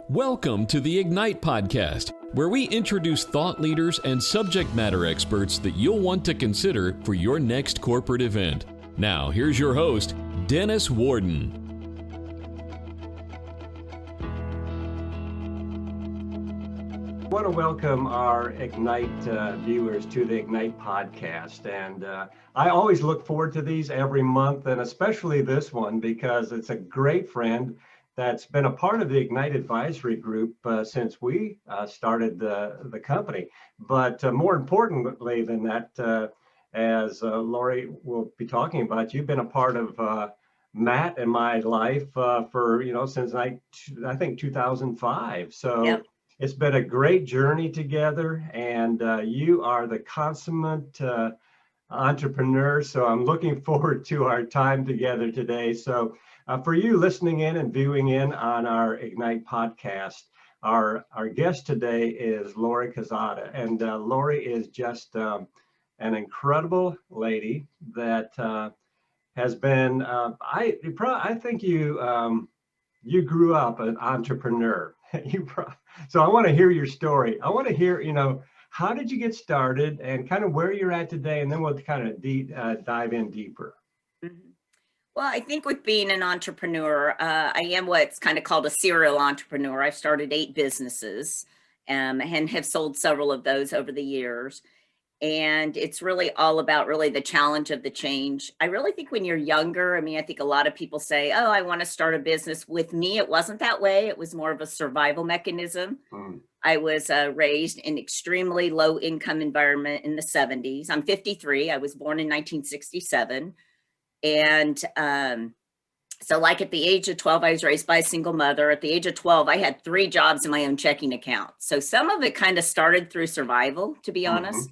Welcome to the Ignite Podcast, where we introduce thought leaders and subject matter experts that you'll want to consider for your next corporate event. Now, here's your host, Dennis Worden. I want to welcome our Ignite viewers to the Ignite podcast. And I always look forward to these every month, and especially this one because it's a great friend that's been a part of the Ignite Advisory Group since we started the company. But more importantly than that, as Laurie will be talking about, you've been a part of Matt and my life for, since I think 2005. So yep. It's been a great journey together, and you are the consummate entrepreneur. So I'm looking forward to our time together today. So for you listening in and viewing in on our Ignite podcast, our guest today is Laurie Calzada. And Laurie is just an incredible lady that has been, I think you grew up an entrepreneur. So I want to hear your story. I want to hear, how did you get started and kind of where you're at today, and then we'll kind of dive in deeper. Mm-hmm. Well, I think with being an entrepreneur, I am what's kind of called a serial entrepreneur. I've started 8 businesses and have sold several of those over the years. And it's really all about the challenge of the change. I really think when you're younger, I think a lot of people say, oh, I want to start a business. With me, it wasn't that way. It was more of a survival mechanism. I was raised in extremely low income environment in the 70s. I'm 53. I was born in 1967. And so like at the age of 12, I was raised by a single mother. At the age of 12, I had 3 jobs in my own checking account. So some of it kind of started through survival, to be honest.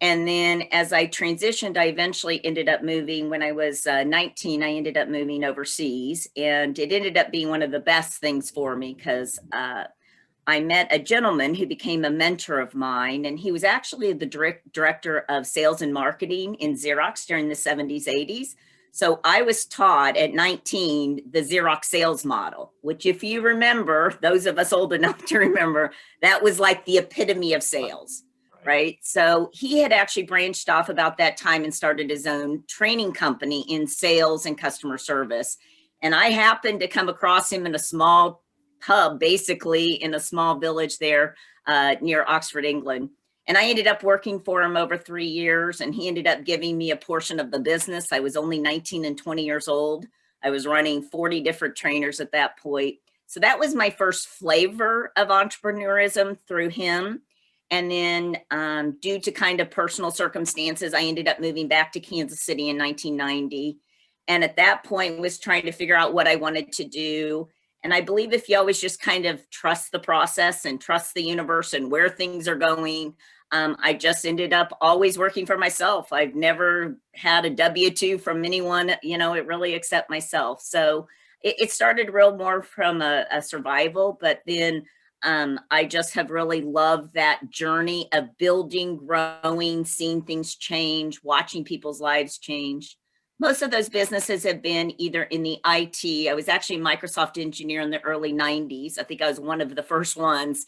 And then as I transitioned, I eventually ended up moving. When I was 19, I ended up moving overseas. And it ended up being one of the best things for me because I met a gentleman who became a mentor of mine. And he was actually the director of sales and marketing in Xerox during the 70s, 80s. So I was taught at 19 the Xerox sales model, which if you remember, those of us old enough to remember, that was like the epitome of sales. Right. So he had actually branched off about that time and started his own training company in sales and customer service. And I happened to come across him in a small pub, basically in a small village there near Oxford, England. And I ended up working for him over 3 years, and he ended up giving me a portion of the business. I was only 19 and 20 years old. I was running 40 different trainers at that point. So that was my first flavor of entrepreneurism through him. And then due to kind of personal circumstances, I ended up moving back to Kansas City in 1990. And at that point was trying to figure out what I wanted to do. And I believe if you always just kind of trust the process and trust the universe and where things are going, I just ended up always working for myself. I've never had a W-2 from anyone, it really except myself. So it started real more from a survival, but then I just have really loved that journey of building, growing, seeing things change, watching people's lives change. Most of those businesses have been either in the IT. I was actually a Microsoft engineer in the early 90s. I think I was one of the first ones.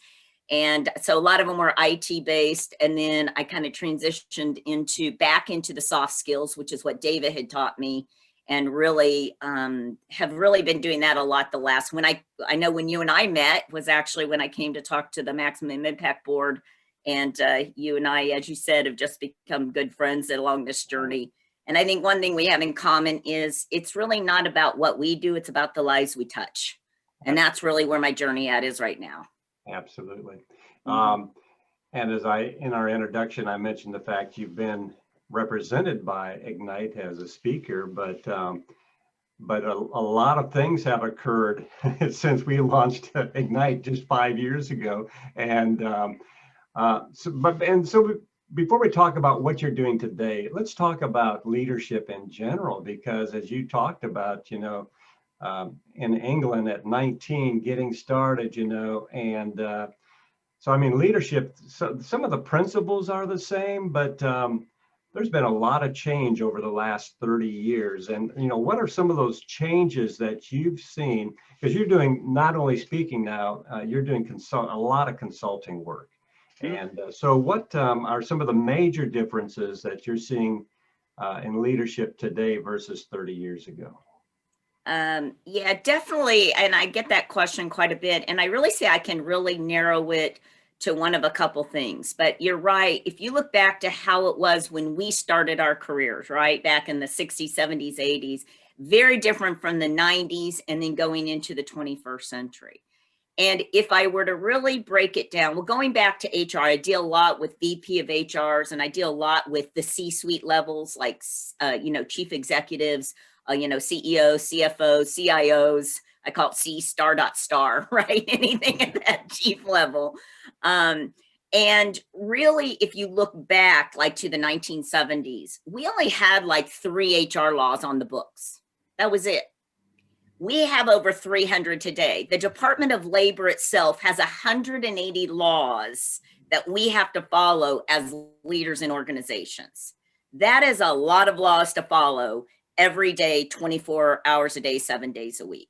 And so a lot of them were IT based. And then I kind of transitioned back into the soft skills, which is what David had taught me. And really have really been doing that a lot the last. When I know when you and I met was actually when I came to talk to the Maximum Impact Board, and you and I, as you said, have just become good friends along this journey. And I think one thing we have in common is it's really not about what we do, it's about the lives we touch. And that's really where my journey is right now. Absolutely. And as in our introduction, I mentioned the fact you've been represented by Ignite as a speaker, but a lot of things have occurred since we launched Ignite just 5 years ago. And so before we talk about what you're doing today, let's talk about leadership in general, because as you talked about, in England at 19, getting started, and so leadership. So some of the principles are the same, but there's been a lot of change over the last 30 years. And, what are some of those changes that you've seen? Because you're doing not only speaking now, you're doing a lot of consulting work. And so what are some of the major differences that you're seeing in leadership today versus 30 years ago? Yeah, definitely. And I get that question quite a bit. And I really say I can really narrow it to one of a couple things. But you're right. If you look back to how it was when we started our careers, right, back in the 60s, 70s, 80s, very different from the 90s and then going into the 21st century. And if I were to really break it down, well, going back to HR, I deal a lot with VP of HRs, and I deal a lot with the C-suite levels, like, chief executives, CEOs, CFOs, CIOs. I call it C star, right? Anything at that chief level. And really, if you look back like to the 1970s, we only had like 3 HR laws on the books. That was it. We have over 300 today. The Department of Labor itself has 180 laws that we have to follow as leaders in organizations. That is a lot of laws to follow every day, 24 hours a day, 7 days a week.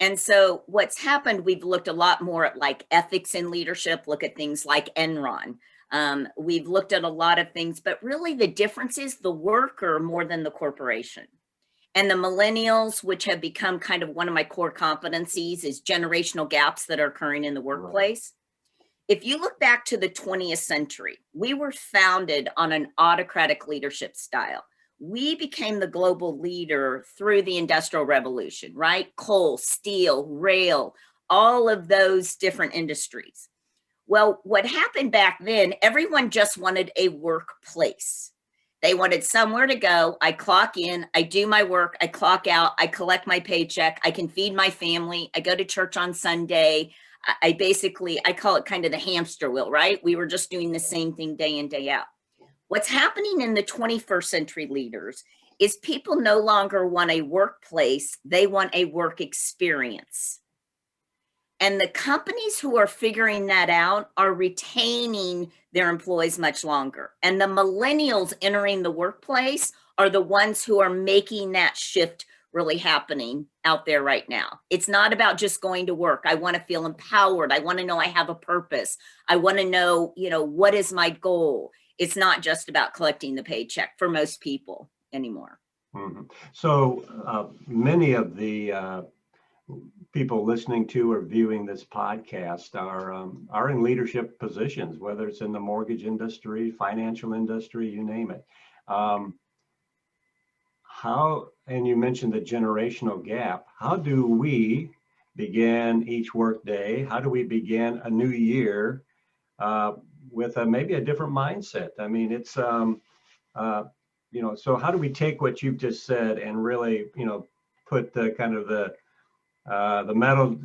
And so what's happened, we've looked a lot more at like ethics in leadership, look at things like Enron. We've looked at a lot of things, but really the difference is the worker more than the corporation. And the millennials, which have become kind of one of my core competencies, is generational gaps that are occurring in the workplace. Right. If you look back to the 20th century, we were founded on an autocratic leadership style. We became the global leader through the Industrial Revolution, right? Coal, steel, rail, all of those different industries. Well, what happened back then, everyone just wanted a workplace. They wanted somewhere to go. I clock in, I do my work, I clock out, I collect my paycheck, I can feed my family, I go to church on Sunday. I call it kind of the hamster wheel, right? We were just doing the same thing day in, day out. What's happening in the 21st century leaders is people no longer want a workplace, they want a work experience. And the companies who are figuring that out are retaining their employees much longer. And the millennials entering the workplace are the ones who are making that shift really happening out there right now. It's not about just going to work. I want to feel empowered. I want to know I have a purpose. I want to know, what is my goal? It's not just about collecting the paycheck for most people anymore. Mm-hmm. So many of the people listening to or viewing this podcast are in leadership positions, whether it's in the mortgage industry, financial industry, you name it. And you mentioned the generational gap. How do we begin each workday? How do we begin a new year with maybe a different mindset? I mean, it's so how do we take what you've just said and really, put the kind of the metal,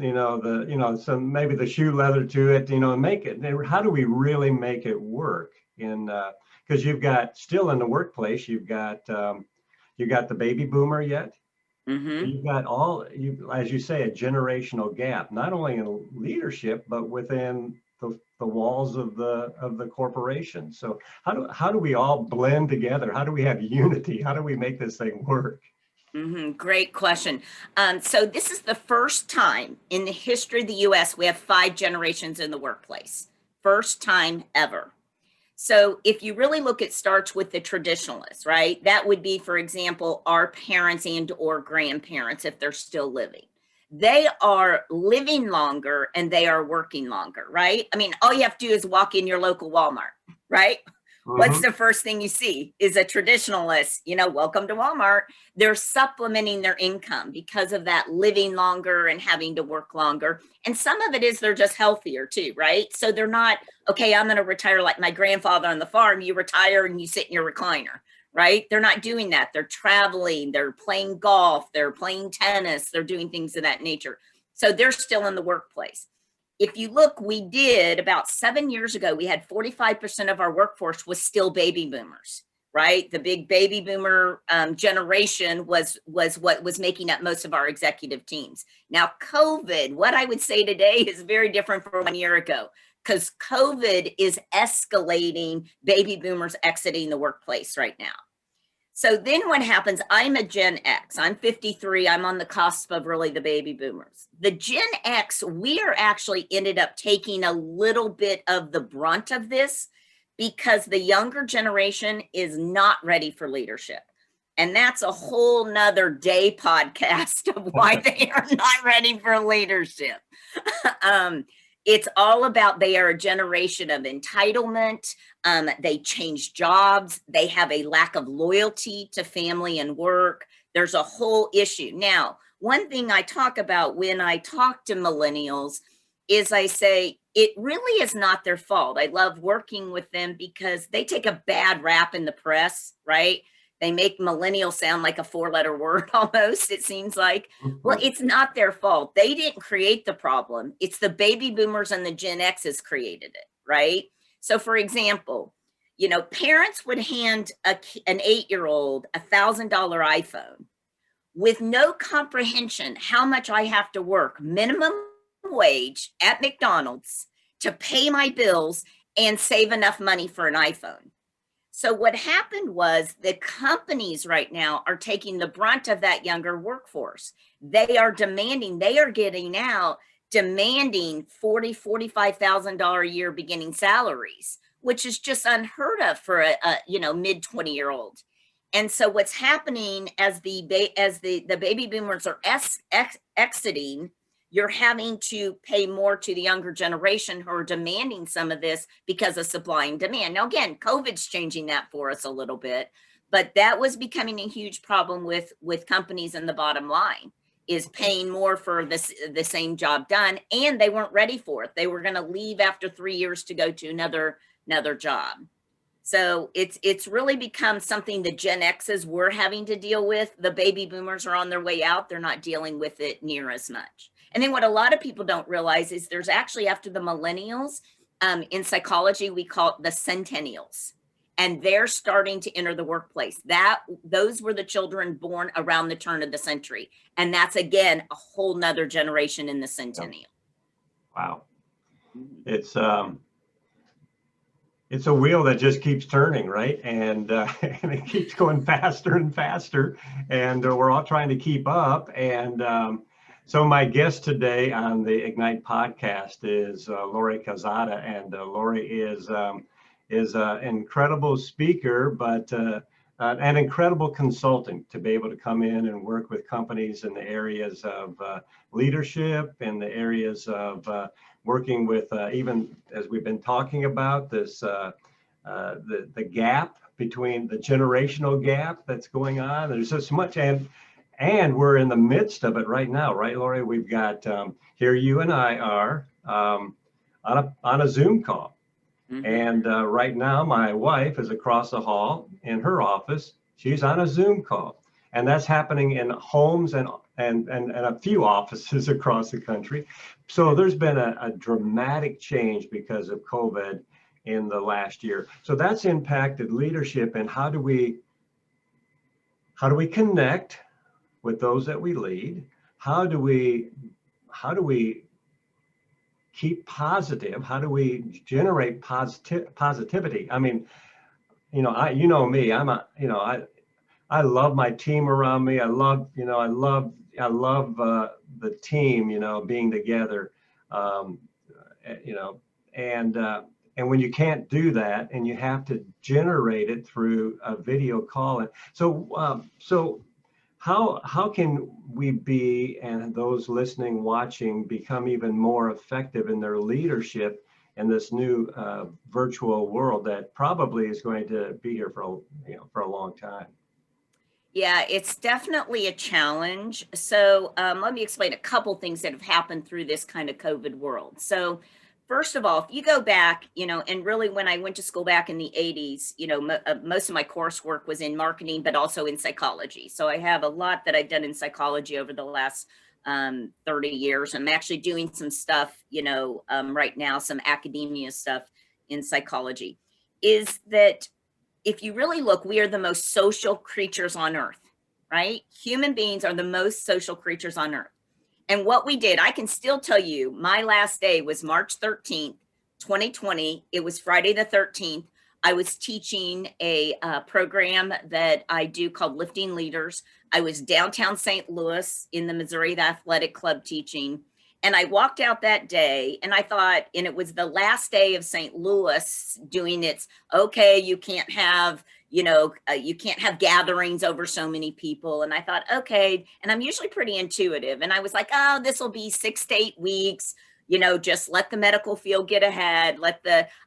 so maybe the shoe leather to it, and make it. How do we really make it work? Because you've got still in the workplace, you've got the baby boomer yet. Mm-hmm. You've got as you say, a generational gap, not only in leadership but within the walls of the corporation. So how do we all blend together? How do we have unity? How do we make this thing work? Mm-hmm. Great question. So this is the first time in the history of the U.S. we have 5 generations in the workplace. First time ever. So if you really look, it starts with the traditionalists, right? That would be, for example, our parents and or grandparents, if they're still living. They are living longer and they are working longer, right? I mean, all you have to do is walk in your local Walmart, right? Mm-hmm. What's the first thing you see is a traditionalist, welcome to Walmart. They're supplementing their income because of that living longer and having to work longer. And some of it is they're just healthier too, right? So they're not, okay, I'm going to retire like my grandfather on the farm. You retire and you sit in your recliner, right? They're not doing that. They're traveling, they're playing golf, they're playing tennis, they're doing things of that nature. So they're still in the workplace. If you look, we did about 7 years ago, we had 45% of our workforce was still baby boomers, right? The big baby boomer generation was what was making up most of our executive teams. Now, COVID, what I would say today is very different from 1 year ago. because COVID is escalating baby boomers exiting the workplace right now. So then what happens? I'm a Gen X. I'm 53. I'm on the cusp of really the baby boomers. The Gen X, we are actually ended up taking a little bit of the brunt of this because the younger generation is not ready for leadership. And that's a whole nother day podcast of why they are not ready for leadership. It's all about they are a generation of entitlement. They change jobs. They have a lack of loyalty to family and work. There's a whole issue. Now, one thing I talk about when I talk to millennials is I say, it really is not their fault. I love working with them because they take a bad rap in the press, right? They make millennial sound like a 4-letter word almost, it seems like. Well, it's not their fault. They didn't create the problem. It's the baby boomers and the Gen X's created it, right? So for example, parents would hand an 8-year-old $1,000 iPhone with no comprehension how much I have to work minimum wage at McDonald's to pay my bills and save enough money for an iPhone. So what happened was the companies right now are taking the brunt of that younger workforce. They are getting out demanding $40,000, $45,000 a year beginning salaries, which is just unheard of for a mid 20-year-old. And so what's happening as the baby boomers are exiting, you're having to pay more to the younger generation who are demanding some of this because of supply and demand. Now, again, COVID's changing that for us a little bit, but that was becoming a huge problem with companies in the bottom line, is paying more for the same job done, and they weren't ready for it. They were going to leave after 3 years to go to another job. So it's really become something the Gen X's were having to deal with. The baby boomers are on their way out. They're not dealing with it near as much. And then what a lot of people don't realize is there's actually, after the millennials, in psychology, we call it the centennials. And they're starting to enter the workplace. Those were the children born around the turn of the century. And that's, again, a whole nother generation in the centennial. Wow. It's a wheel that just keeps turning, right? And it keeps going faster and faster. And we're all trying to keep up. And so my guest today on the Ignite podcast is Laurie Calzada, and Laurie is an incredible speaker, but an incredible consultant to be able to come in and work with companies in the areas of leadership, in the areas of working with even as we've been talking about this the gap between the generational gap that's going on. There's just so much, and we're in the midst of it right now, right, Laurie? We've got here you and I are on a Zoom call. Mm-hmm. And right now, my wife is across the hall in her office. She's on a Zoom call, and that's happening in homes and a few offices across the country. So there's been a dramatic change because of COVID in the last year. So that's impacted leadership, and how do we connect with those that we lead? How do we keep positive? How do we generate positivity? I mean, me. I love my team around me. I love the team. Being together. And when you can't do that, and you have to generate it through a video call, so how can we be, and those listening, watching, become even more effective in their leadership in this new virtual world that probably is going to be here for a long time? Yeah, it's definitely a challenge. So let me explain a couple things that have happened through this kind of COVID world. So first of all, if you go back, and really when I went to school back in the 80s, most of my coursework was in marketing, but also in psychology. So I have a lot that I've done in psychology over the last 30 years. I'm actually doing some stuff, right now, some academia stuff in psychology. Is that if you really look, we are the most social creatures on earth, right? Human beings are the most social creatures on earth. And what we did, I can still tell you, my last day was March 13th, 2020. It was Friday the 13th. I was teaching a program that I do called Lifting Leaders. I was downtown St. Louis in the Missouri Athletic Club teaching. And I walked out that day and I thought, and it was the last day of St. Louis doing its, okay, you can't have, you can't have gatherings over so many people. And I thought, okay, and I'm usually pretty intuitive. And I was like, oh, this will be 6 to 8 weeks. Just let the medical field get ahead.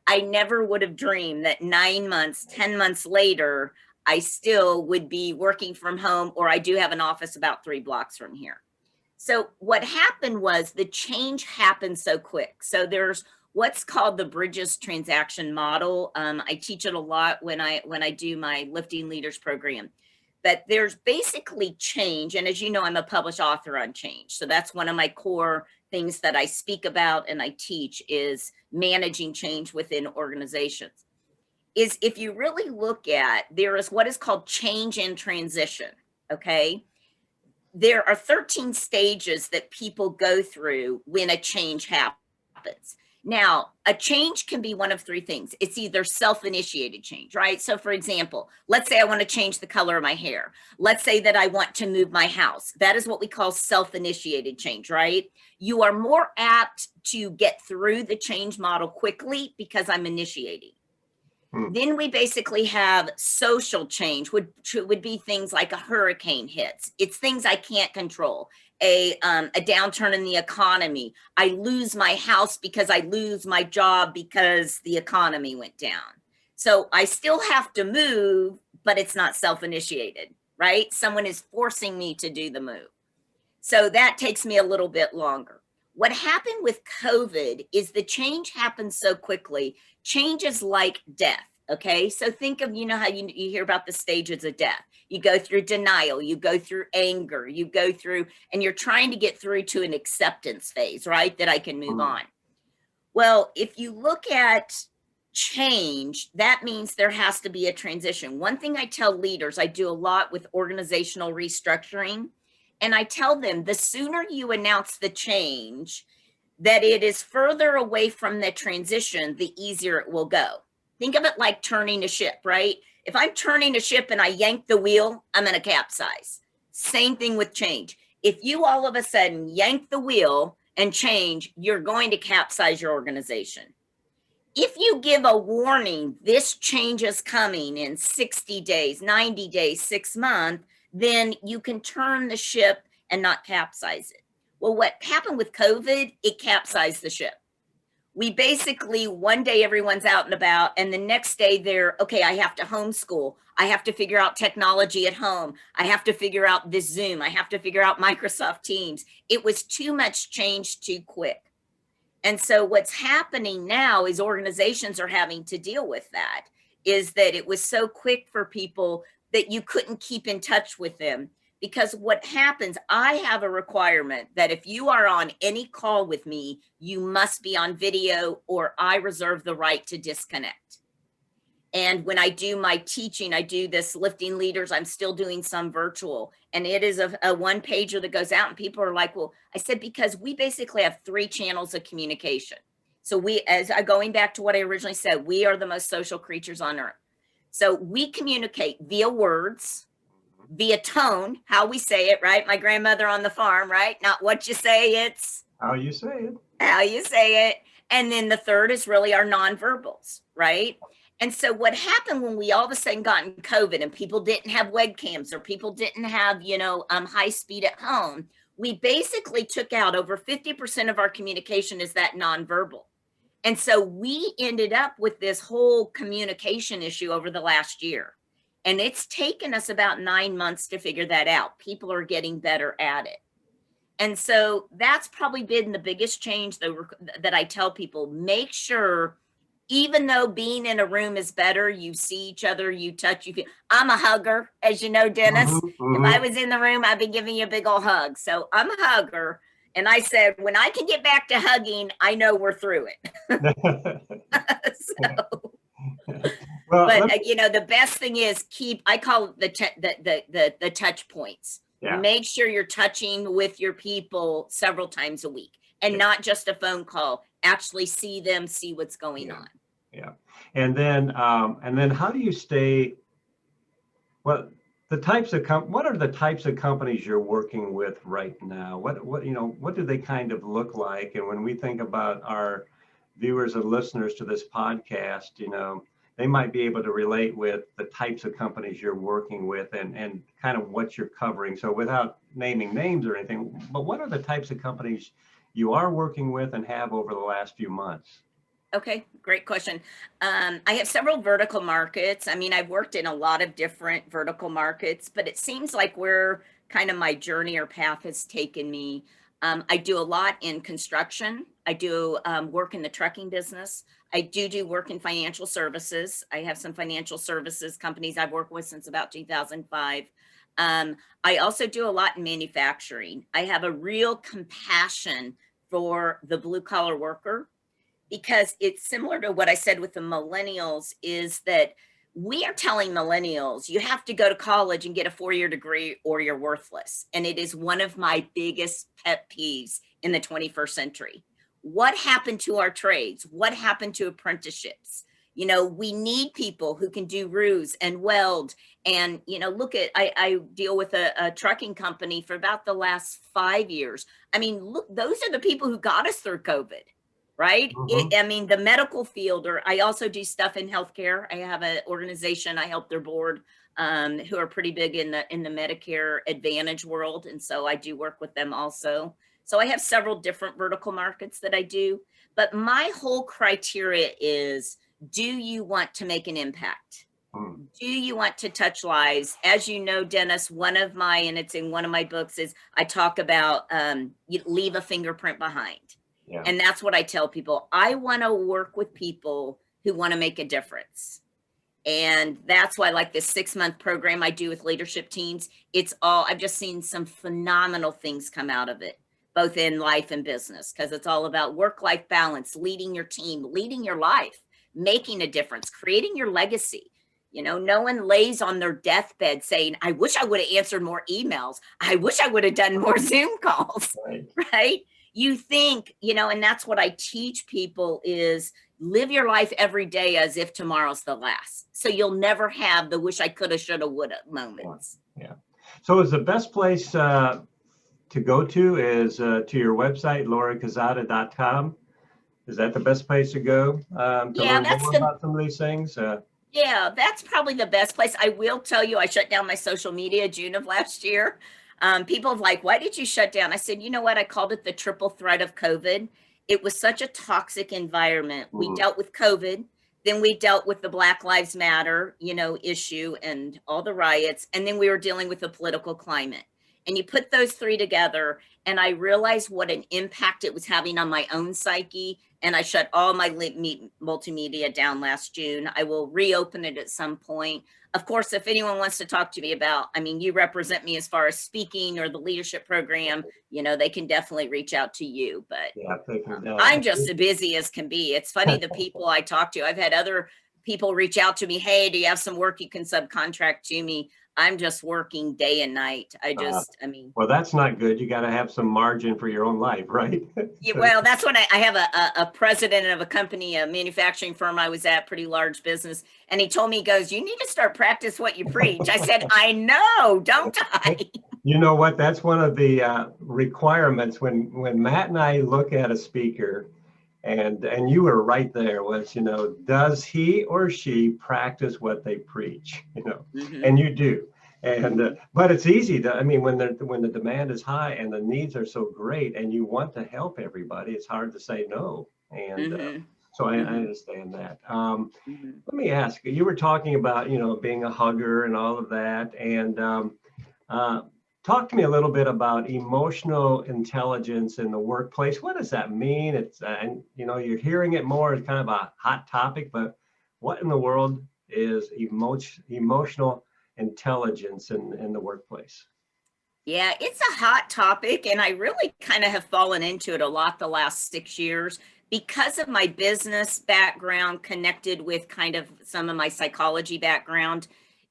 I never would have dreamed that 9 months, 10 months later, I still would be working from home, or I do have an office about 3 blocks from here. So what happened was the change happened so quick. So there's what's called the Bridges transaction model. I teach it a lot when I do my Lifting Leaders program. But there's basically change. And as you know, I'm a published author on change. So that's one of my core things that I speak about and I teach is managing change within organizations. Is if you really look at, there is what is called change in transition, okay? There are 13 stages that people go through when a change happens. Now, a change can be one of 3 things. It's either self-initiated change, right? So for example, let's say I want to change the color of my hair. Let's say that I want to move my house. That is what we call self-initiated change, right? You are more apt to get through the change model quickly because I'm initiating. Then we basically have social change, which would be things like a hurricane hits. It's things I can't control. A downturn in the economy. I lose my house because I lose my job because the economy went down. So I still have to move, but it's not self-initiated, right? Someone is forcing me to do the move. So that takes me a little bit longer. What happened with COVID is the change happened so quickly. Change is like death, okay? So think of, how you hear about the stages of death. You go through denial, you go through anger, you go through, and you're trying to get through to an acceptance phase, right? That I can move on. Well, if you look at change, that means there has to be a transition. One thing I tell leaders, I do a lot with organizational restructuring, and I tell them the sooner you announce the change, that it is further away from the transition, the easier it will go. Think of it like turning a ship, right? If I'm turning a ship and I yank the wheel, I'm going to capsize. Same thing with change. If you all of a sudden yank the wheel and change, you're going to capsize your organization. If you give a warning, this change is coming in 60 days, 90 days, 6 months, then you can turn the ship and not capsize it. Well, what happened with COVID, it capsized the ship. We basically, one day everyone's out and about, and the next day they're, okay, I have to homeschool. I have to figure out technology at home. I have to figure out this Zoom. I have to figure out Microsoft Teams. It was too much change too quick. And so what's happening now is organizations are having to deal with that, is that it was so quick for people that you couldn't keep in touch with them. Because what happens, I have a requirement that if you are on any call with me, you must be on video, or I reserve the right to disconnect. And when I do my teaching, I do this Lifting Leaders, I'm still doing some virtual, and it is a one pager that goes out, and people are like, well, I said, because we basically have 3 channels of communication. So going back to what I originally said, we are the most social creatures on earth. So we communicate via words, via tone, how we say it, right? My grandmother on the farm, right? Not what you say, it's how you say it. How you say it. And then the third is really our nonverbals, right? And so what happened when we all of a sudden got in COVID and people didn't have webcams or people didn't have, high speed at home, we basically took out over 50% of our communication is that nonverbal. And so we ended up with this whole communication issue over the last year. And it's taken us about 9 months to figure that out. People are getting better at it. And so that's probably been the biggest change that I tell people. Make sure, even though being in a room is better, you see each other, you touch, you feel. I'm a hugger, as you know, Dennis. If I was in the room, I'd be giving you a big old hug. So I'm a hugger. And I said, when I can get back to hugging, I know we're through it. Well, but the best thing is I call it the touch points. Yeah. Make sure you're touching with your people several times a week. and not just a phone call, actually see them, see what's going on. Yeah. And then how do you stay, well, what are the types of companies you're working with right now? What do they kind of look like? And when we think about our viewers and listeners to this podcast, they might be able to relate with the types of companies you're working with and kind of what you're covering. So without naming names or anything, but what are the types of companies you are working with and have over the last few months? Okay, great question. I have several vertical markets. I mean, I've worked in a lot of different vertical markets, but it seems like where kind of my journey or path has taken me. I do a lot in construction. I do work in the trucking business. I do work in financial services. I have some financial services companies I've worked with since about 2005. I also do a lot in manufacturing. I have a real compassion for the blue collar worker, because it's similar to what I said with the millennials, is that we are telling millennials, you have to go to college and get a 4-year degree or you're worthless. And it is one of my biggest pet peeves in the 21st century. What happened to our trades? What happened to apprenticeships? We need people who can do roofs and weld. And, I deal with a trucking company for about the last 5 years. I mean, look, those are the people who got us through COVID. Right. Mm-hmm. The medical field, or I also do stuff in healthcare. I have an organization. I help their board, who are pretty big in the Medicare Advantage world. And so I do work with them also. So I have several different vertical markets that I do. But my whole criteria is, do you want to make an impact? Do you want to touch lives? As you know, Dennis, and it's in one of my books, is I talk about you leave a fingerprint behind. Yeah. And that's what I tell people. I want to work with people who want to make a difference. And that's why I like this 6-month program I do with leadership teams. I've just seen some phenomenal things come out of it, both in life and business, because it's all about work-life balance, leading your team, leading your life, making a difference, creating your legacy. No one lays on their deathbed saying, I wish I would have answered more emails. I wish I would have done more Zoom calls, right? You think, and that's what I teach people, is live your life every day as if tomorrow's the last. So you'll never have the wish I coulda, shoulda, woulda moments. Yeah. So is the best place to go to is to your website, lauriecalzada.com. Is that the best place to go to learn more about some of these things? Yeah, that's probably the best place. I will tell you, I shut down my social media June of last year. People have like, why did you shut down? I said, you know what? I called it the triple threat of COVID. It was such a toxic environment. We dealt with COVID, then we dealt with the Black Lives Matter, issue and all the riots. And then we were dealing with the political climate. And you put those three together, and I realized what an impact it was having on my own psyche. And I shut all my multimedia down last June. I will reopen it at some point. Of course, if anyone wants to talk to me about, you represent me as far as speaking or the leadership program, they can definitely reach out to you. But I'm just as busy as can be. It's funny, the people I talk to, I've had other people reach out to me. Hey, do you have some work you can subcontract to me? I'm just working day and night. Well, that's not good. You got to have some margin for your own life, right? Yeah, well, that's what I have a president of a company, a manufacturing firm I was at, pretty large business. And he told me, he goes, you need to start practice what you preach. I said, I know, don't I? You know what? That's one of the requirements when Matt and I look at a speaker, and you were right there, was, does he or she practice what they preach? And you do. And but it's easy to, when the demand is high and the needs are so great and you want to help everybody, it's hard to say no. And so I understand that. Let me ask you, you were talking about, being a hugger and all of that. And talk to me a little bit about emotional intelligence in the workplace. What does that mean? It's, and you're hearing it more as kind of a hot topic, but what in the world is emotional intelligence in the workplace? Yeah, it's a hot topic, and I really kind of have fallen into it a lot the last 6 years because of my business background connected with kind of some of my psychology background.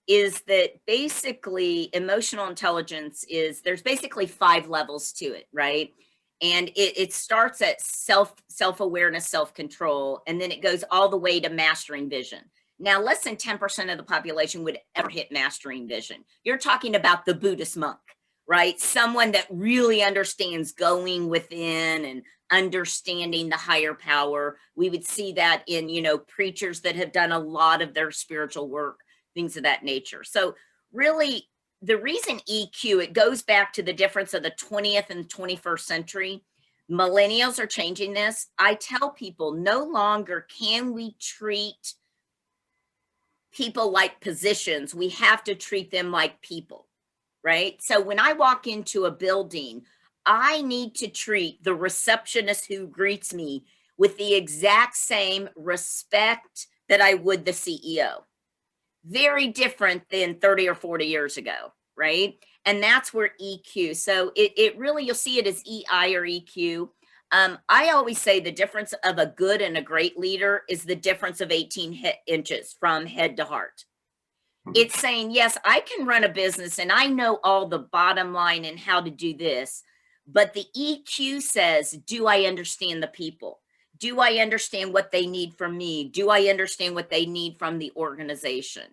Is that basically emotional intelligence there's basically 5 levels to it, right? And it starts at self-awareness, self-control, and then it goes all the way to mastering vision. Now, less than 10% of the population would ever hit mastering vision. You're talking about the Buddhist monk, right? Someone that really understands going within and understanding the higher power. We would see that in, preachers that have done a lot of their spiritual work, things of that nature. So really, the reason EQ, it goes back to the difference of the 20th and 21st century. Millennials are changing this. I tell people no longer can we treat people like positions. We have to treat them like people, right? So when I walk into a building, I need to treat the receptionist who greets me with the exact same respect that I would the CEO. Very different than 30 or 40 years ago, right? And that's where EQ. So it really, you'll see it as EI or EQ. I always say the difference of a good and a great leader is the difference of 18 inches from head to heart. It's saying, yes, I can run a business and I know all the bottom line and how to do this. But the EQ says, do I understand the people? Do I understand what they need from me? Do I understand what they need from the organization?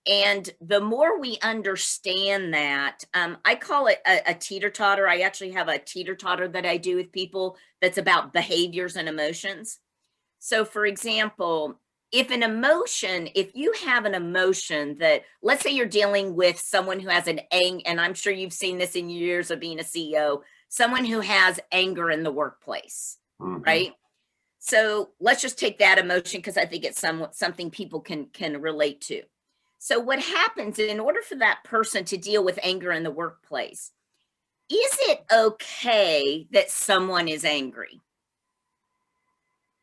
And the more we understand that, I call it a teeter-totter. I actually have a teeter-totter that I do with people that's about behaviors and emotions. So for example, if you have an emotion that, let's say you're dealing with someone who has and I'm sure you've seen this in years of being a CEO, someone who has anger in the workplace, right? So let's just take that emotion because I think it's something people can relate to. So what happens in order for that person to deal with anger in the workplace, is it okay that someone is angry?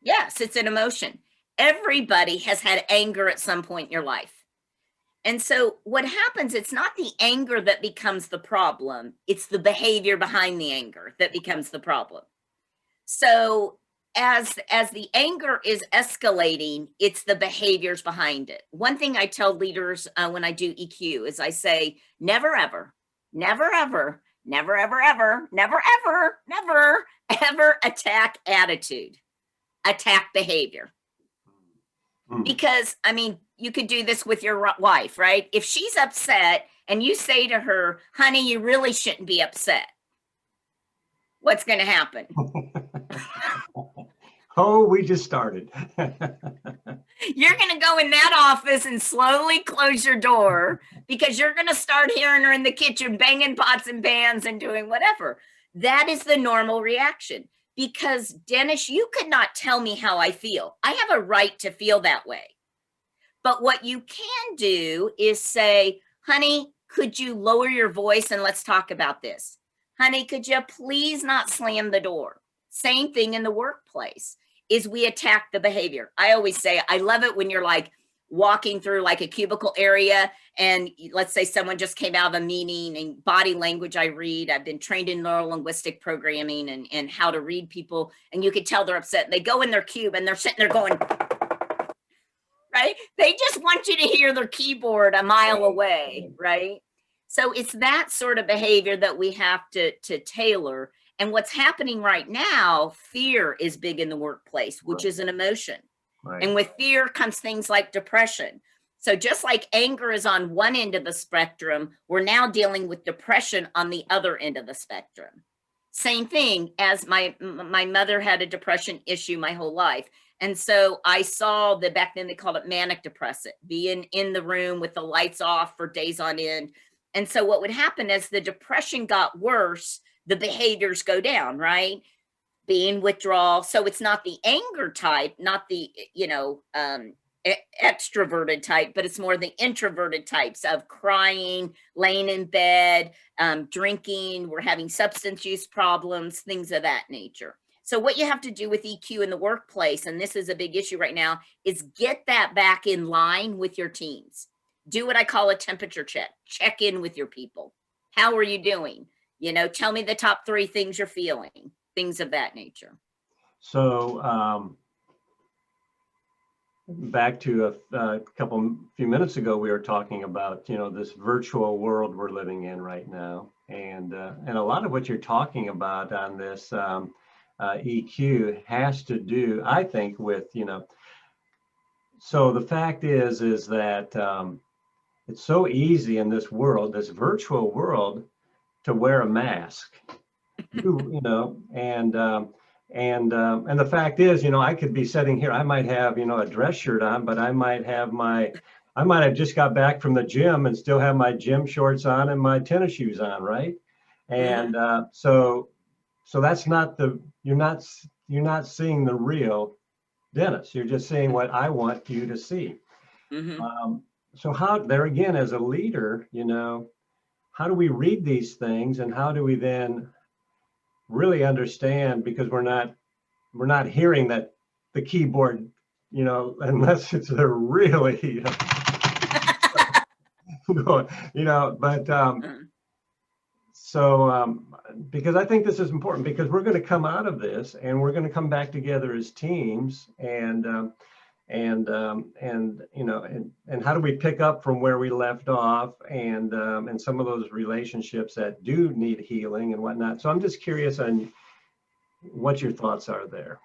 Yes, it's an emotion. Everybody has had anger at some point in your life. And so what happens, it's not the anger that becomes the problem. It's the behavior behind the anger that becomes the problem. So as the anger is escalating, it's the behaviors behind it. One thing I tell leaders when I do EQ is I say, never, ever, never, ever, never, ever, ever, never, ever, never, ever attack attitude, attack behavior. Because, I mean, you could do this with your wife, right? If she's upset and you say to her, honey, you really shouldn't be upset, what's going to happen? Oh, we just started. You're going to go in that office and slowly close your door because you're going to start hearing her in the kitchen banging pots and pans and doing whatever. That is the normal reaction. Because, Dennis, you could not tell me how I feel. I have a right to feel that way. But what you can do is say, honey, could you lower your voice and let's talk about this? Honey, could you please not slam the door? Same thing in the workplace is we attack the behavior. I always say, I love it when you're like walking through like a cubicle area and let's say someone just came out of a meeting and body language I read. I've been trained in neuro-linguistic programming and how to read people. And you could tell they're upset. They go in their cube and they're sitting there going, right? They just want you to hear their keyboard a mile away, right? So it's that sort of behavior that we have to tailor. And what's happening right now, fear is big in the workplace, which is an emotion. Right. And with fear comes things like depression. So just like anger is on one end of the spectrum, we're now dealing with depression on the other end of the spectrum. Same thing as my mother had a depression issue my whole life. And so I saw that back then they called it manic depressive, being in the room with the lights off for days on end. And so what would happen as the depression got worse, the behaviors go down, right? Being withdrawal. So it's not the anger type, not the, extroverted type, but it's more the introverted types of crying, laying in bed, drinking, we're having substance use problems, things of that nature. So what you have to do with EQ in the workplace, and this is a big issue right now, is get that back in line with your teams. Do what I call a temperature check. Check in with your people. How are you doing? Tell me the top 3 things you're feeling, things of that nature. So back to a few minutes ago, we were talking about, this virtual world we're living in right now. And a lot of what you're talking about on this EQ has to do, I think, with, so the fact is that it's so easy in this world, this virtual world, to wear a mask. And the fact is, I could be sitting here, I might have, a dress shirt on, but I might have just got back from the gym and still have my gym shorts on and my tennis shoes on, right? And so that's not you're not seeing the real Dennis. You're just seeing what I want you to see. So how, there again, as a leader, how do we read these things, and how do we then really understand, because we're not hearing that the keyboard, unless it's they're really, because I think this is important, because we're going to come out of this and we're going to come back together as teams, and how do we pick up from where we left off, and some of those relationships that do need healing and whatnot. So I'm just curious on what your thoughts are there.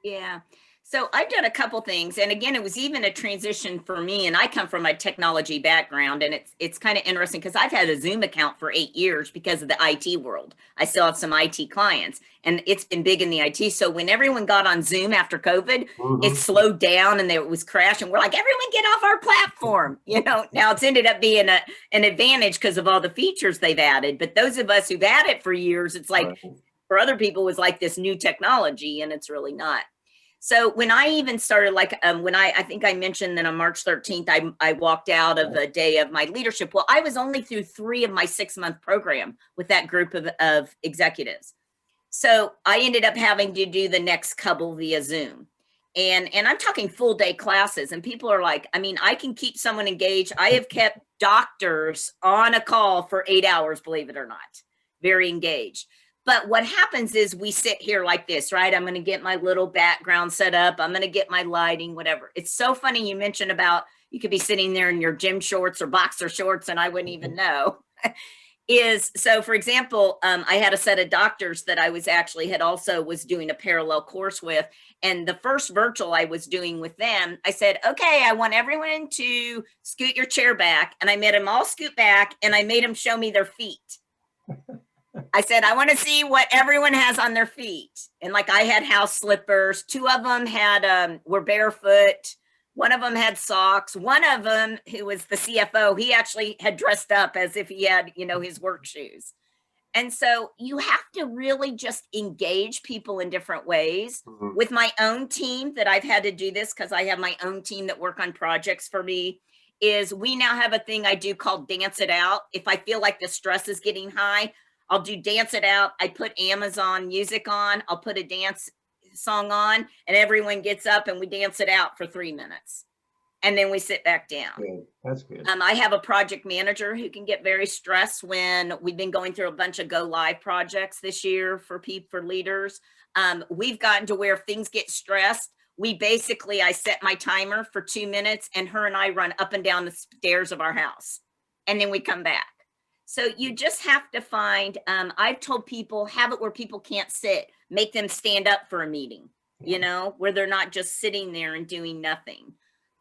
Yeah. So I've done a couple things, and again, it was even a transition for me, and I come from a technology background, and it's kind of interesting because I've had a Zoom account for 8 years because of the IT world. I still have some IT clients, and it's been big in the IT. So when everyone got on Zoom after COVID, it slowed down and it was crashing. We're like, everyone get off our platform. Now it's ended up being an advantage because of all the features they've added. But those of us who've had it for years, it's like, for other people, it was like this new technology, and it's really not. So when I even started, when I think I mentioned that on March 13th, I walked out of a day of my leadership. Well, I was only through 3 of my 6-month program with that group of executives. So I ended up having to do the next couple via Zoom. And I'm talking full day classes, and people are like, I can keep someone engaged. I have kept doctors on a call for 8 hours, believe it or not, very engaged. But what happens is we sit here like this, right? I'm going to get my little background set up. I'm going to get my lighting, whatever. It's so funny you mentioned about you could be sitting there in your gym shorts or boxer shorts, and I wouldn't even know. So for example, I had a set of doctors that I was doing a parallel course with. And the first virtual I was doing with them, I said, okay, I want everyone to scoot your chair back. And I made them all scoot back, and I made them show me their feet. I said, I want to see what everyone has on their feet. And I had house slippers. 2 of them were barefoot. 1 of them had socks. 1 of them, who was the CFO, he actually had dressed up as if he had, his work shoes. And so you have to really just engage people in different ways. With my own team that I've had to do this, because I have my own team that work on projects for me, is we now have a thing I do called Dance It Out. If I feel like the stress is getting high, I'll do Dance It Out. I put Amazon music on. I'll put a dance song on, and everyone gets up and we dance it out for 3 minutes. And then we sit back down. Good. That's good. I have a project manager who can get very stressed when we've been going through a bunch of go live projects this year for leaders. We've gotten to where if things get stressed, I set my timer for 2 minutes, and her and I run up and down the stairs of our house, and then we come back. So you just have to find, I've told people, have it where people can't sit, make them stand up for a meeting, where they're not just sitting there and doing nothing.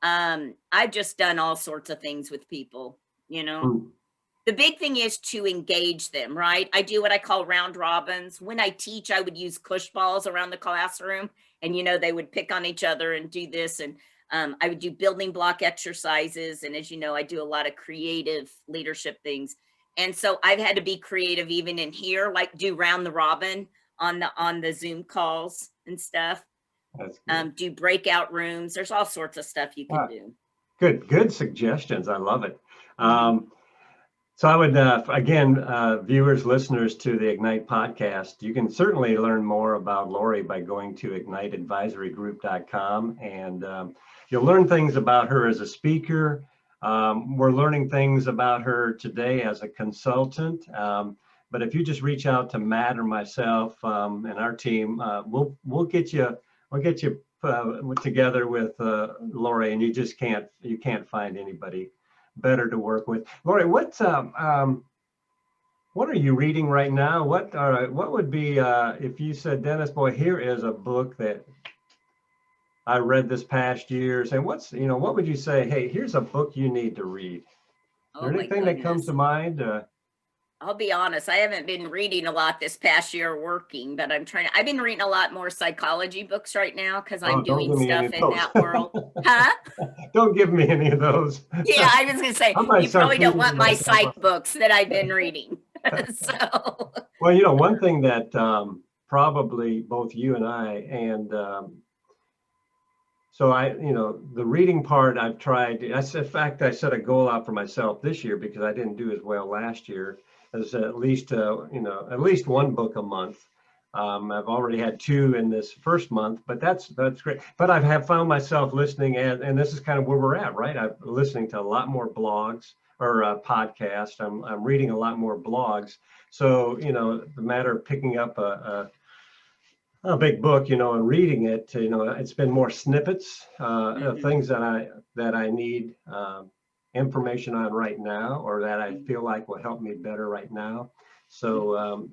I've just done all sorts of things with people, The big thing is to engage them, right? I do what I call round robins. When I teach, I would use push balls around the classroom, and, they would pick on each other and do this. And I would do building block exercises. And as you know, I do a lot of creative leadership things. And so I've had to be creative even in here, like do round the robin on the Zoom calls and stuff. Do breakout rooms. There's all sorts of stuff you can do. Good suggestions. I love it. So I would, again, viewers, listeners to the Ignite podcast, you can certainly learn more about Laurie by going to igniteadvisorygroup.com, and you'll learn things about her as a speaker. We're learning things about her today as a consultant, but if you just reach out to Matt or myself and our team, we'll get you together with Laurie, and you can't find anybody better to work with. Laurie, What are you reading right now? What would be if you said, Dennis, boy, here is a book that I read this past year. And what would you say? Hey, here's a book you need to read. Is Oh there my anything that comes goodness. to mind? I'll be honest, I haven't been reading a lot this past year working, but I've been reading a lot more psychology books right now because I'm Oh, don't doing give me any stuff of in those. that world. Huh? Don't give me any of those. Yeah, I was going to say, I might you start probably don't cleaning want my myself psych up. books that I've been reading. So, Well, one thing that probably both you and I, and so the reading part I've tried. In fact, I set a goal out for myself this year because I didn't do as well last year, as at least at least one book a month. I've already had two in this first month, but that's great. But I have found myself listening, and this is kind of where we're at, right? I'm listening to a lot more blogs or podcasts. I'm reading a lot more blogs. So the matter of picking up a big book, and reading it, it's been more snippets of mhm, things that I need information on right now, or that I feel like will help me better right now. So,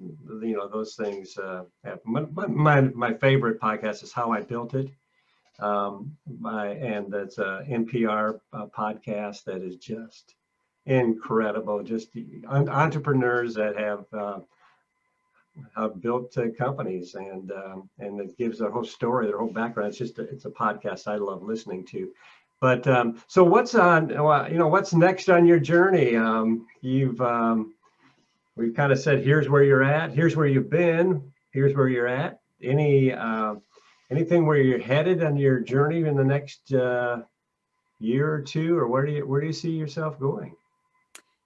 those things have, my favorite podcast is How I Built It. And that's a NPR podcast that is just incredible. Just the entrepreneurs that have built companies, and it gives their whole story, their whole background. It's a podcast I love listening to. But so what's what's next on your journey? We've kind of said, here's where you're at, here's where you've been, here's where you're at. Anything where you're headed on your journey in the next year or two, or where do you see yourself going?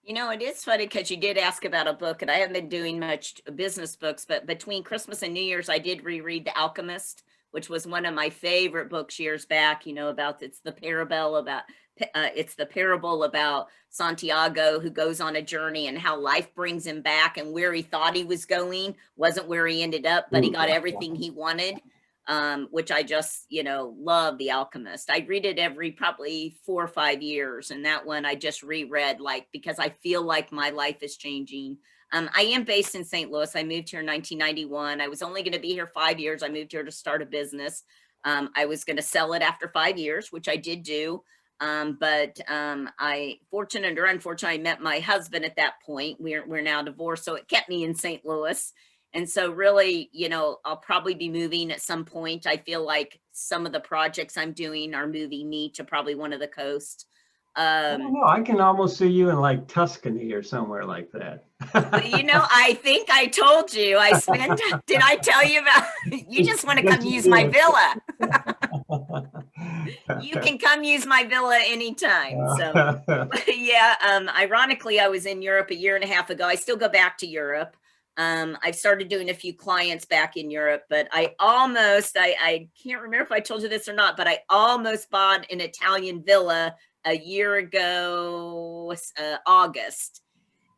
it is funny because you did ask about a book, and I haven't been doing much business books, but between Christmas and New Year's, I did reread The Alchemist, which was one of my favorite books years back. About it's the parable about Santiago, who goes on a journey and how life brings him back, and where he thought he was going wasn't where he ended up, but he got Yeah. everything he wanted. Which I just, love. The Alchemist. I read it every probably 4 or 5 years. And that one I just reread, like, because I feel like my life is changing. I am based in St. Louis. I moved here in 1991. I was only going to be here 5 years. I moved here to start a business. I was going to sell it after 5 years, which I did do. But I, fortunate or unfortunate, I met my husband at that point. We're now divorced, so it kept me in St. Louis. And so really, I'll probably be moving at some point. I feel like some of the projects I'm doing are moving me to probably one of the coasts. I don't know. I can almost see you in like Tuscany or somewhere like that. I think I told you did I tell you about, you just want to Yes, come you use my did. villa. You can come use my villa anytime. So yeah, ironically, I was in Europe a year and a half ago. I still go back to Europe. I've started doing a few clients back in Europe, but I can't remember if I told you this or not, but I almost bought an Italian villa a year ago, August.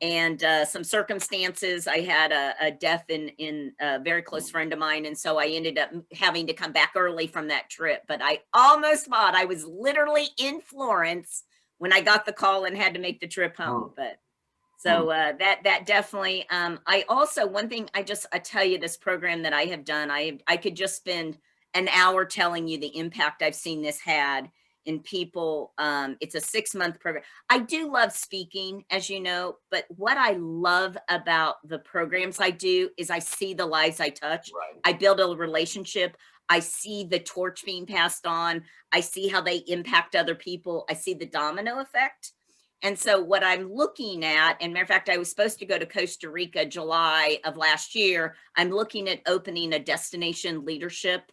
And some circumstances, I had a death in a very close friend of mine, and so I ended up having to come back early from that trip. But I almost bought. I was literally in Florence when I got the call and had to make the trip home. But so that definitely. I also, one thing I tell you, this program that I have done, I could just spend an hour telling you the impact I've seen this had in people. It's a 6-month program. I do love speaking, as you know, but what I love about the programs I do is I see the lives I touch. Right. I build a relationship. I see the torch being passed on. I see how they impact other people. I see the domino effect. And so what I'm looking at, and matter of fact, I was supposed to go to Costa Rica July of last year. I'm looking at opening a destination leadership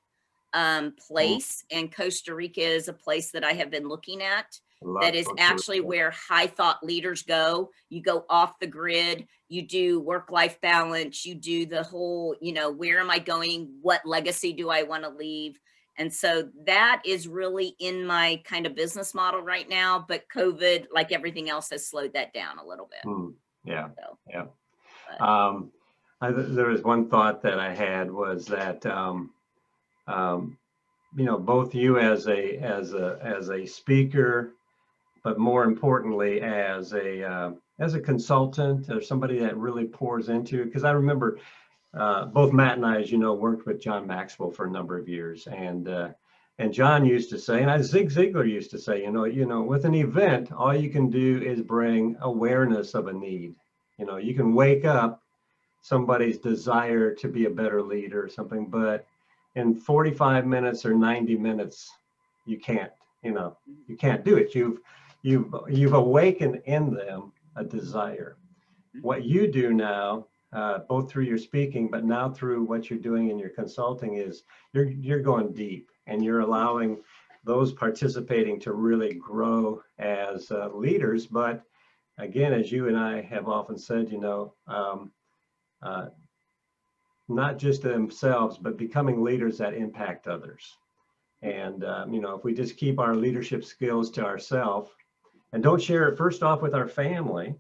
place, and Costa Rica is a place that I have been looking at. That is actually where high thought leaders go. You go off the grid, you do work-life balance, you do the whole, where am I going? What legacy do I want to leave? And so that is really in my kind of business model right now. But COVID, like everything else, has slowed that down a little bit. Yeah, So, yeah. but, There was one thought that I had, was that both you as a speaker, but more importantly as as a consultant or somebody that really pours into, because I remember both Matt and I, as you know, worked with John Maxwell for a number of years, and John used to say, and Zig Ziglar used to say, with an event, all you can do is bring awareness of a need. You can wake up somebody's desire to be a better leader or something, but in 45 minutes or 90 minutes, you can't, you can't do it. You've awakened in them a desire. What you do now, both through your speaking, but now through what you're doing in your consulting, is you're going deep, and you're allowing those participating to really grow as leaders. But again, as you and I have often said, not just themselves, but becoming leaders that impact others. And if we just keep our leadership skills to ourselves and don't share it first off with our family,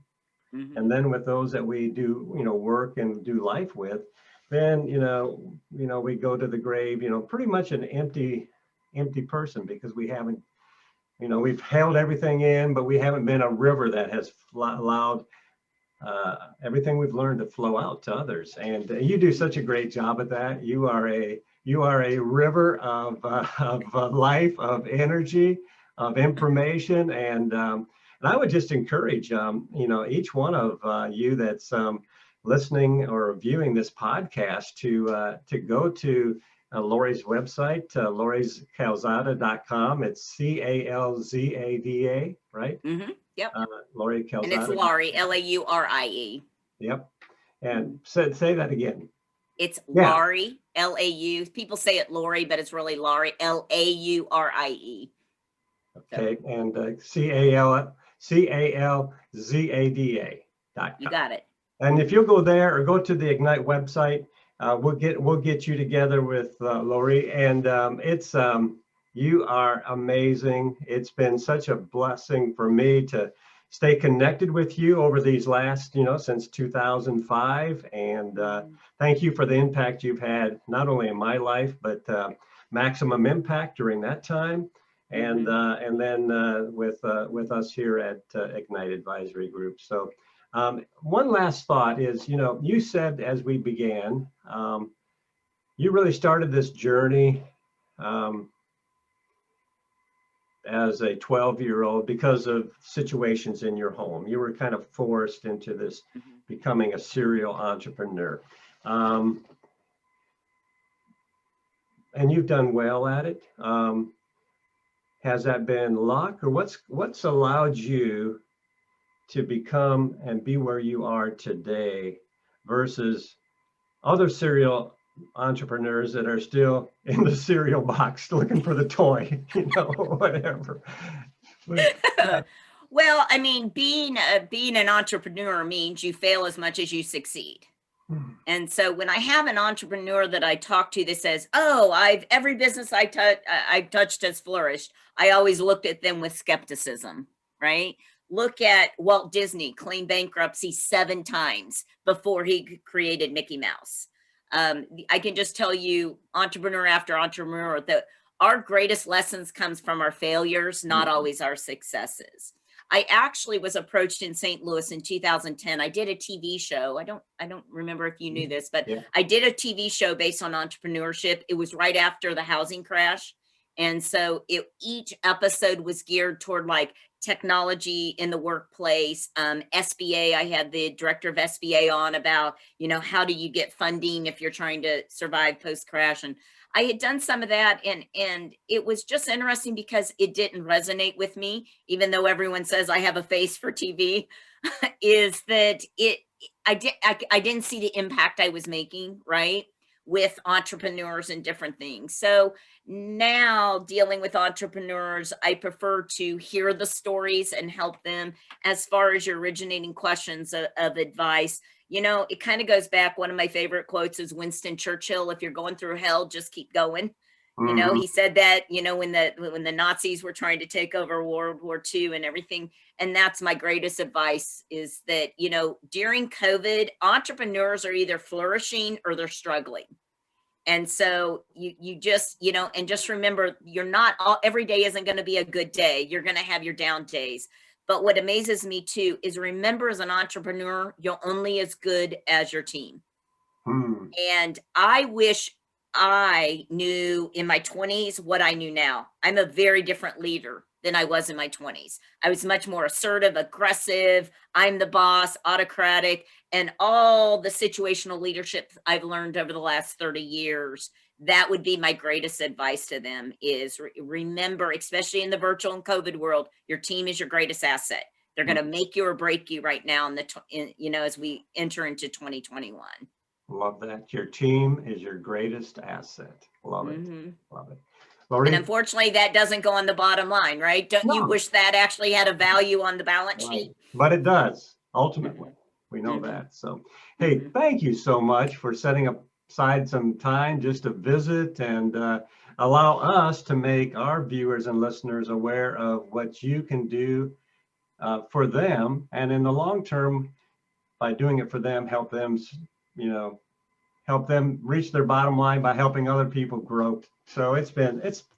and then with those that we do, work and do life with, then, we go to the grave, pretty much an empty person, because we haven't, we've held everything in, but we haven't been a river that has allowed everything we've learned to flow out to others. And you do such a great job at that. You are a river of life, of energy, of information, and I would just encourage, each one of you that's listening or viewing this podcast to go to Laurie's website, lauriescalzada.com. It's Calzada, right? Yep. Laurie Calzada. And it's Laurie, Laurie. Yep. And say that again. It's Laurie, Lau. People say it Laurie, but it's really Laurie, Laurie. Okay, and Calzada.com. You got it. And if you'll go there or go to the Ignite website, we'll get you together with Laurie, and you are amazing. It's been such a blessing for me to stay connected with you over these last, since 2005. And thank you for the impact you've had, not only in my life, but maximum impact during that time. And then with us here at Ignite Advisory Group. So one last thought is, you said as we began, you really started this journey as a 12-year-old because of situations in your home. You were kind of forced into this becoming a serial entrepreneur. And you've done well at it. Has that been luck, or what's allowed you to become and be where you are today versus other serial entrepreneurs that are still in the cereal box looking for the toy, whatever? Well, I mean, being an entrepreneur means you fail as much as you succeed. And so when I have an entrepreneur that I talk to that says, "Oh, every business I've touched has flourished," I always looked at them with skepticism, right? Look at Walt Disney claim bankruptcy 7 times before he created Mickey Mouse. I can just tell you, entrepreneur after entrepreneur, that our greatest lessons comes from our failures, not always our successes. I actually was approached in St. Louis in 2010. I did a TV show. I don't remember if you knew this, but I did a TV show based on entrepreneurship. It was right after the housing crash. And so each episode was geared toward like technology in the workplace. SBA, I had the director of SBA on about, how do you get funding if you're trying to survive post-crash? And I had done some of that, and it was just interesting because it didn't resonate with me, even though everyone says I have a face for TV, is that I didn't see the impact I was making, right, with entrepreneurs and different things. So now dealing with entrepreneurs, I prefer to hear the stories and help them. As far as your originating questions of advice, it kind of goes back. One of my favorite quotes is Winston Churchill: "If you're going through hell, just keep going." He said that, when the Nazis were trying to take over World War II and everything. And that's my greatest advice, is that, during COVID, entrepreneurs are either flourishing or they're struggling. And so you just, and just remember, every day isn't going to be a good day. You're going to have your down days. But what amazes me too is remember, as an entrepreneur, you're only as good as your team. And I wish I knew in my 20s what I knew now. I'm a very different leader than I was in my 20s. I was much more assertive, aggressive, I'm the boss, autocratic, and all the situational leadership I've learned over the last 30 years. That would be my greatest advice to them is remember, especially in the virtual and COVID world, your team is your greatest asset. They're going to make you or break you right now as we enter into 2021. Love that. Your team is your greatest asset. Love it. Love it. Laurie? And unfortunately, that doesn't go on the bottom line, right? Don't you wish that actually had a value on the balance sheet? But it does, ultimately. We know that. So, hey, thank you so much for setting aside some time just to visit and allow us to make our viewers and listeners aware of what you can do for them. And in the long term, by doing it for them, help them reach their bottom line by helping other people grow. So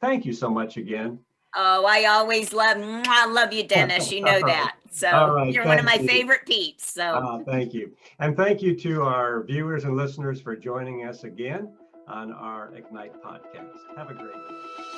thank you so much again. Oh, I love you, Dennis. You know that. So right, you're one of my favorite peeps. So thank you. And thank you to our viewers and listeners for joining us again on our Ignite podcast. Have a great day.